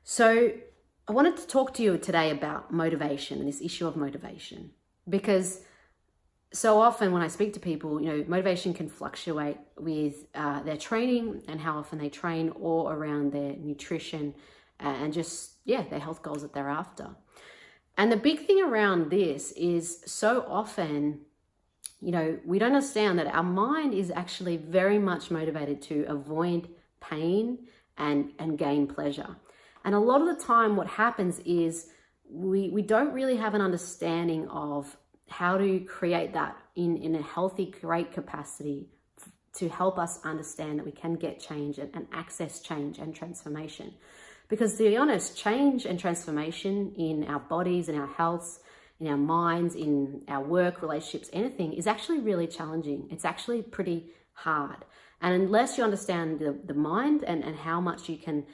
So I wanted to talk to you today about motivation and this issue of motivation, because so often when I speak to people, motivation can fluctuate with their training and how often they train, or around their nutrition and just, their health goals that they're after. And the big thing around this is so often, we don't understand that our mind is actually very much motivated to avoid pain and gain pleasure. And a lot of the time what happens is we don't really have an understanding of how to create that in a healthy, great capacity to help us understand that we can get change and access change and transformation. Because to be honest, change and transformation in our bodies, in our healths, in our minds, in our work, relationships, anything is actually really challenging. It's actually pretty hard. And unless you understand the mind and how much you can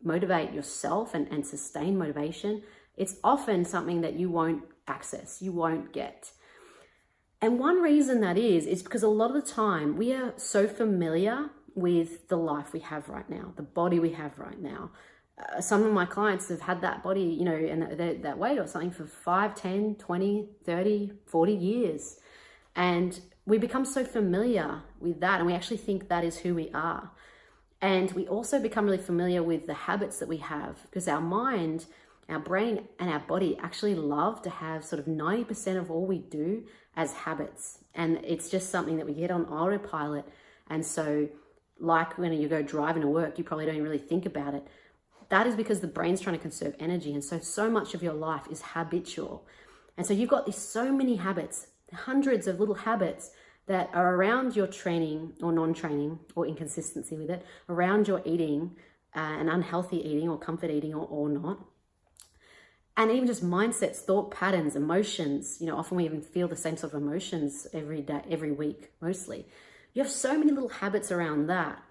motivate yourself and sustain motivation, it's often something that you won't access, you won't get. And one reason that is because a lot of the time we are so familiar with the life we have right now, the body we have right now. Some of my clients have had that body, and that weight or something for 5, 10, 20, 30, 40 years. And we become so familiar with that, and we actually think that is who we are. And we also become really familiar with the habits that we have, because our mind, our brain, and our body actually love to have sort of 90% of all we do as habits. And it's just something that we get on autopilot. And so like when you go driving to work, you probably don't really think about it. That is because the brain's trying to conserve energy. And so much of your life is habitual. And so you've got so many habits, hundreds of little habits that are around your training or non-training or inconsistency with it, around your eating and unhealthy eating or comfort eating or not. And even just mindsets, thought patterns, emotions. Often we even feel the same sort of emotions every day, every week, mostly. You have so many little habits around that.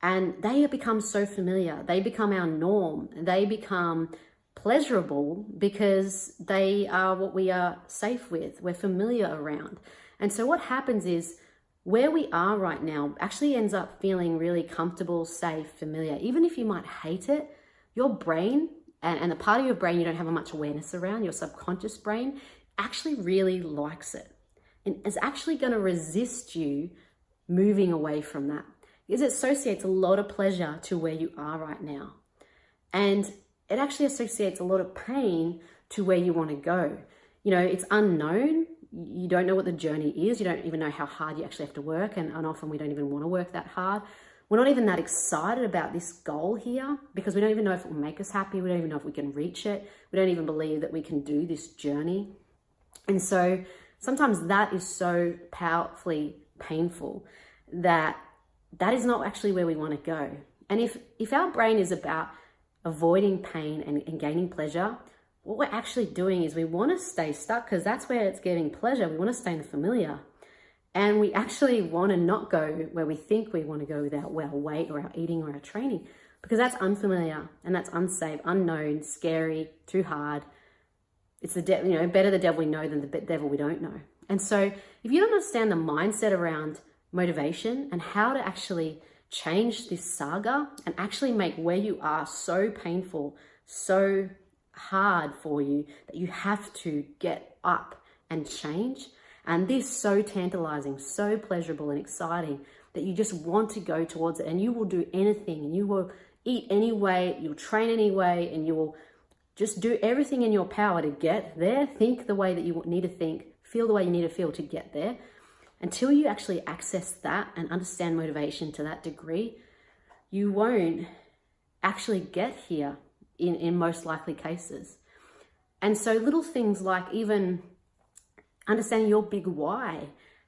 And they become so familiar. They become our norm. They become pleasurable because they are what we are safe with. We're familiar around. And so what happens is where we are right now actually ends up feeling really comfortable, safe, familiar. Even if you might hate it, your brain and the part of your brain you don't have much awareness around, your subconscious brain, actually really likes it. And is actually going to resist you moving away from that. Because it associates a lot of pleasure to where you are right now. And it actually associates a lot of pain to where you want to go. It's unknown. You don't know what the journey is. You don't even know how hard you actually have to work. And often we don't even want to work that hard. We're not even that excited about this goal here because we don't even know if it will make us happy. We don't even know if we can reach it. We don't even believe that we can do this journey. And so sometimes that is so powerfully painful that is not actually where we want to go. And if our brain is about avoiding pain and gaining pleasure, what we're actually doing is we want to stay stuck because that's where it's giving pleasure. We want to stay in the familiar. And we actually want to not go where we think we want to go with our weight or our eating or our training, because that's unfamiliar and that's unsafe, unknown, scary, too hard. It's the devil, better the devil we know than the devil we don't know. And so if you don't understand the mindset around motivation and how to actually change this saga and actually make where you are so painful, so hard for you that you have to get up and change, and this so tantalizing, so pleasurable and exciting that you just want to go towards it, and you will do anything, and you will eat anyway, you'll train anyway, and you will just do everything in your power to get there, think the way that you need to think, feel the way you need to feel to get there. Until you actually access that and understand motivation to that degree, you won't actually get here in most likely cases. And so little things like even understanding your big why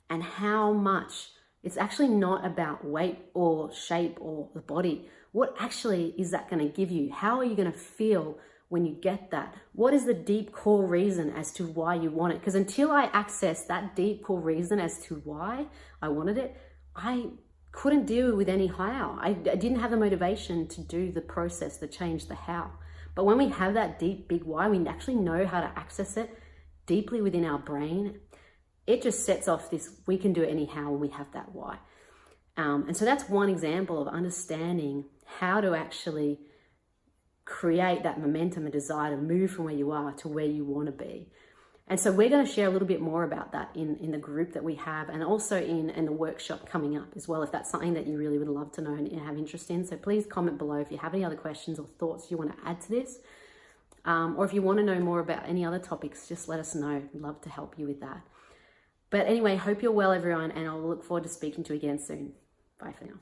and how much it's actually not about weight or shape or the body. What actually is that going to give you? How are you going to feel when you get that? What is the deep core reason as to why you want it? Because until I access that deep core reason as to why I wanted it, I couldn't deal with any how. I didn't have the motivation to do the process, the change, the how. But when we have that deep, big why, we actually know how to access it deeply within our brain. It just sets off this, we can do it anyhow when we have that why. And so that's one example of understanding how to actually create that momentum and desire to move from where you are to where you want to be. And so we're going to share a little bit more about that in the group that we have, and also in the workshop coming up as well, if that's something that you really would love to know and have interest in. So please comment below if you have any other questions or thoughts you want to add to this. Or if you want to know more about any other topics, just let us know. We'd love to help you with that. But anyway, hope you're well, everyone, and I'll look forward to speaking to you again soon. Bye for now.